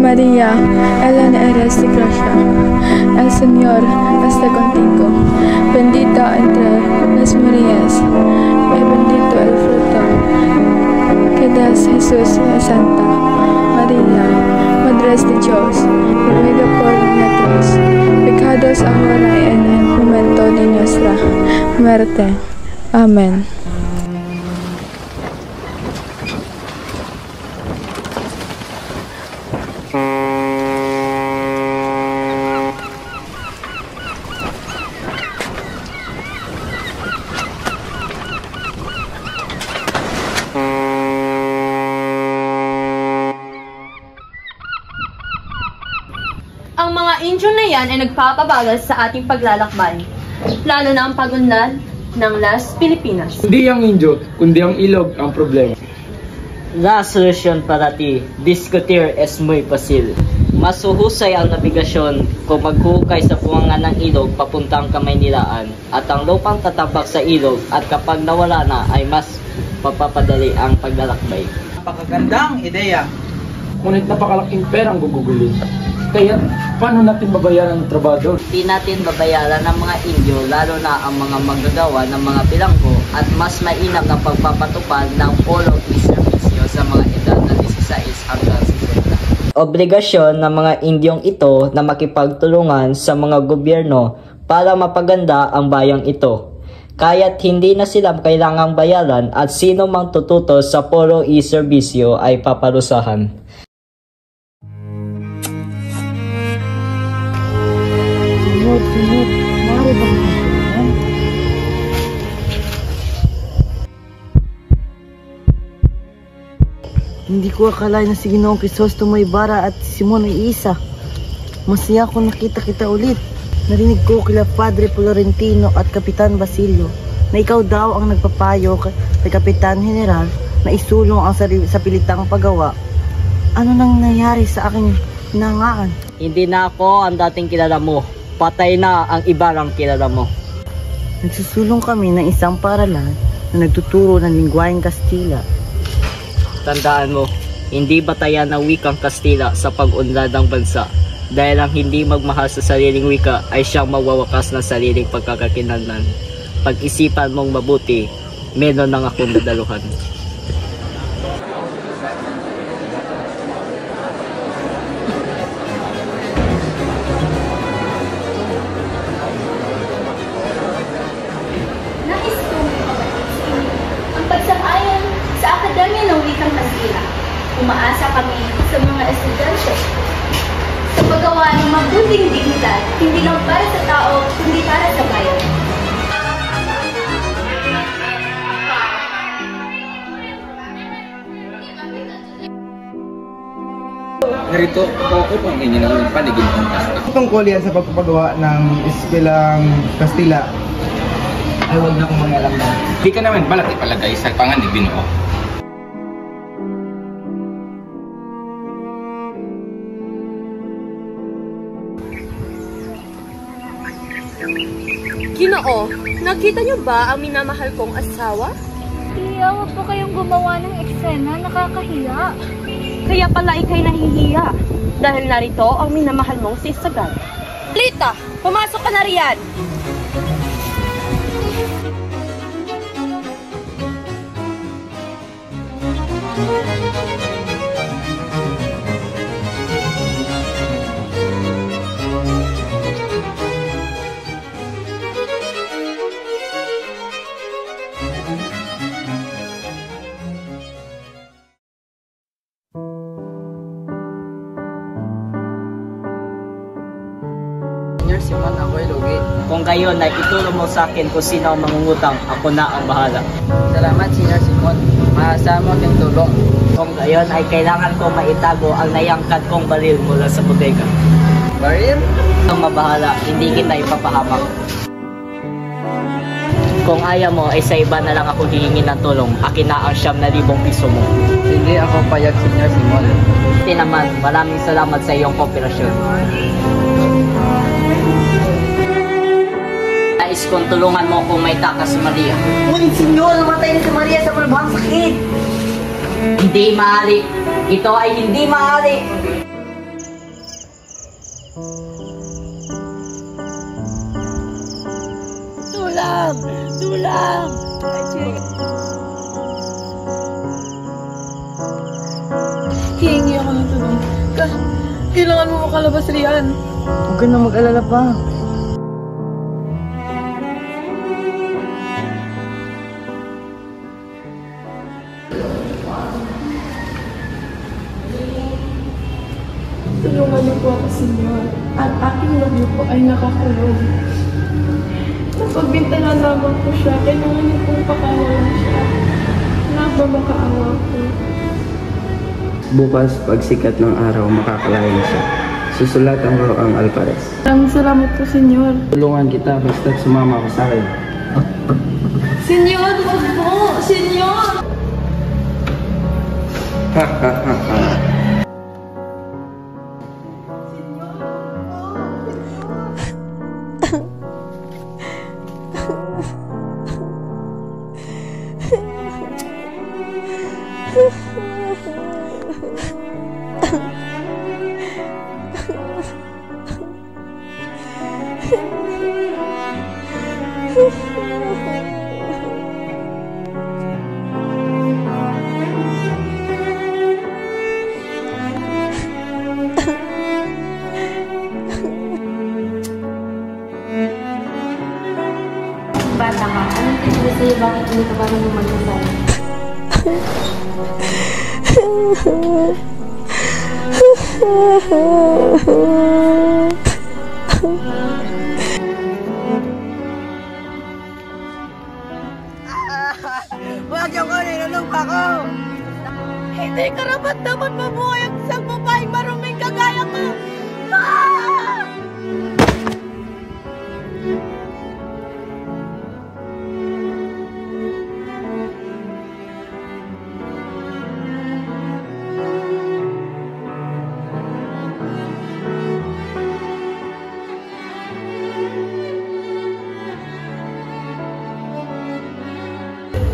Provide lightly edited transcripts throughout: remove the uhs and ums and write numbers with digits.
María, llena eres de gracia, el Señor está contigo. Bendita entre las mujeres, y bendito el fruto que das Jesús, Santa María, Madre de Dios, ruega por nosotros, pecados ahora y en el momento de nuestra muerte. Amén. Ang mga Indio na yan ay nagpapabagal sa ating paglalakbay, lalo na ang pag-unlad ng Las Pilipinas. Hindi ang Indio, kundi ang ilog ang problema. La solución para ti, discutir es muy fácil. Mas uhusay ang nabigasyon kung maghuhukay sa buwangan ng ilog papuntang Kamaynilaan at ang lupang tatabak sa ilog at kapag nawala na ay mas mapapadali ang paglalakbay. Napakagandang ideya. Ngunit napakalaking pera ang gugugulin. Kaya paano natin babayaran ng trabador? Di natin babayaran ng mga Indio, lalo na ang mga manggagawa ng mga bilanggo at mas mainam na pagpapatupad ng polo servicio sa mga edad na 16 hanggang 50. Obligasyon ng mga Indyong ito na makipagtulungan sa mga gobyerno para mapaganda ang bayang ito. Kaya't hindi na sila kailangang bayaran at sino mang tututo sa polo servicio ay paparusahan. Sunod, maaari ba kang Hindi ko akalain na si Ginoong Crisostomo Ibarra at si Simon ay isa. Masaya ako nakita kita ulit. Narinig ko kila Padre Florentino at Kapitan Basilio na ikaw daw ang nagpapayo kay Kapitan General na isulong ang sa pilitang paggawa. Ano nang nangyari sa aking hinangaan? Hindi na ako ang dating kilala mo. Patay na ang Ibarrang kilala mo. Nagsusulong kami ng isang paaralan na nagtuturo ng lingwaheng Kastila. Tandaan mo, hindi batayan ng wikang Kastila sa pag-unlad ng bansa. Dahil ang hindi magmahal sa sariling wika ay siyang magwawakas ng sariling pagkakakinlangan. Pag-isipan mong mabuti, meron ng akong dadaluhan. Umaasa kami sa mga estudyante sa paggawa ng mabuting dignidad, hindi lang para sa tao, kundi para sa bayan. Narito ako kung inyo ng panigin ng Kastila. Tungkol yan sa pagpapagawa ng Eskwelang Kastila ay huwag na akong mangalam na. Di ka naman balat ipalagay sa pangan ni Ginoo. Ginoo, nakita niyo ba ang minamahal kong asawa? Tiya, huwag po kayong gumawa ng eksena, nakakahiya. Kaya pala ikay nahihiya dahil narito ang minamahal mong si Sagad. Lita, pumasok ka na riyan! Simon, ako'y lugi. Kung gayon ay itulong mo sa akin kung sino ang mangungutang, ako na ang bahala. Salamat, Sr. Simon. Maasahan mo aking tulong. Kung gayon ay kailangan ko maitago ang nayangkad kong baril mula sa bodega. Baril? Ang mabahala, hindi kita ipapahamak. Kung ayaw mo ay sa iba na lang ako hihingi ng tulong, akin na ang 9,000 piso mo. Hindi ako payag, Sr. Simon. Hindi naman, maraming salamat sa iyong kooperasyon. Nais kong tulungan mo kung may takas si Maria. Ngunit, Senyor, namatay na si Maria sa malubhang sakit. Hindi maaari. Ito ay hindi maaari. Tulang! Tulang! Hihingi ako ng tulong. Kailangan mo makalabas riyan. Huwag ka na mag-alala pa. Tulungan niyo po ako, Senyor. At aking nobyo po ay nakakulong. Napagbintahan lamang po siya. Kailangan niyo pong pakawalan siya. Nagmamakaawa po. Bukas, pagsikat ng araw, makakalayan siya. Susulatan ko ang alpares. Maraming salamat po, Senyor. Tulungan kita basta't sumama ka sa akin. Senyor, wag po! Senyor! Ha ha ha ha. Bata ka, anong tingin sa'yo? Bakit hindi ka marunong magdasal? Huwag yung ko, nilulungpa ko! Hindi karapat dapat mabuhay ang isang babaeng maruming kagaya ko! Ah!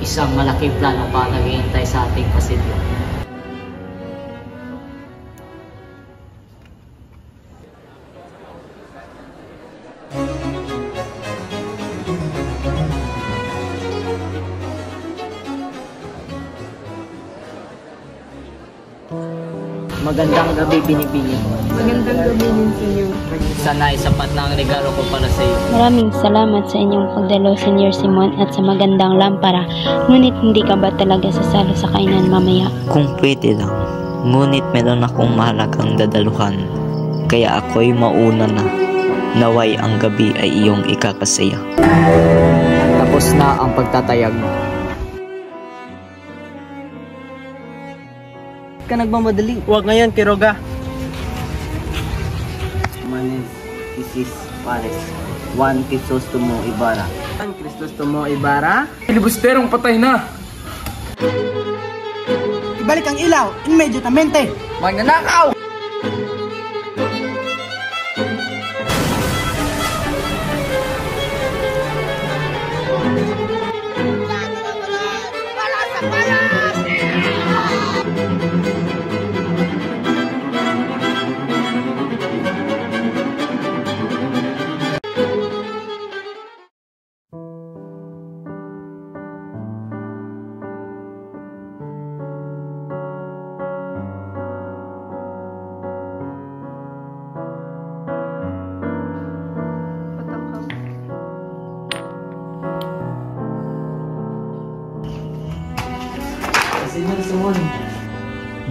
Isang malaking plano pa naghihintay sa ating pasilyo. Magandang gabi, Binibini. Magandang gabi din, Senyor. Sana ay sapat na ang regalo ko para sa iyo. Maraming salamat sa inyong pagdalo, Senyor Simon, at sa magandang lampara. Ngunit hindi ka ba talaga sasalo sa kainan mamaya? Kung pwede lang. Ngunit meron akong mahalagang dadaluhan. Kaya ako'y mauna na. Naway ang gabi ay iyong ikakasaya. Tapos na ang pagtatayag. Ka nagmamadali. Huwag ngayon, Quiroga. Manes, Isis, Pares, Juan Crisostomo Ibarra. Juan Crisostomo Ibarra. Filibusterong patay na! Ibalik ang ilaw, immediatamente! Magnanakaw!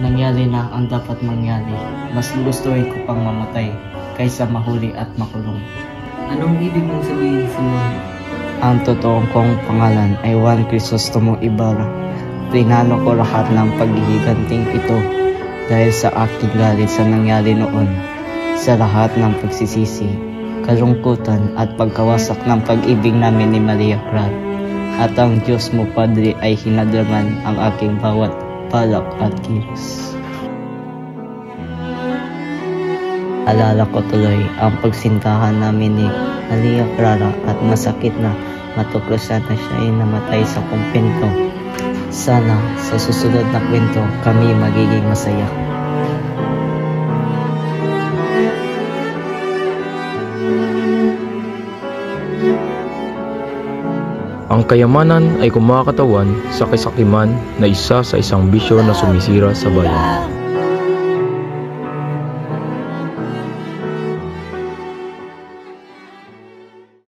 Nangyari na ang dapat mangyari. Mas gustuhin ko pang mamatay kaysa mahuli at makulong. Anong ibig mong sabihin, Simon? Ang totoong kong pangalan ay Juan Crisostomo Ibarra. Plinano ko lahat ng paghihiganting ito dahil sa aking galit sa nangyari noon. Sa lahat ng pagsisisi, kalungkutan at pagkawasak ng pag-ibig namin ni Maria Clara. At ang Diyos mo, Padre, ay hinadlangan ang aking bawat palak at kilos. Alala ko tuloy ang pagsintahan namin ni Maria Clara at masakit na matuklasan na siya ay namatay sa kumpento. Sana sa susunod na kwento kami magiging masaya. Ang kayamanan ay kumakatawan sa kasakiman na isa sa isang bisyo na sumisira sa bayan.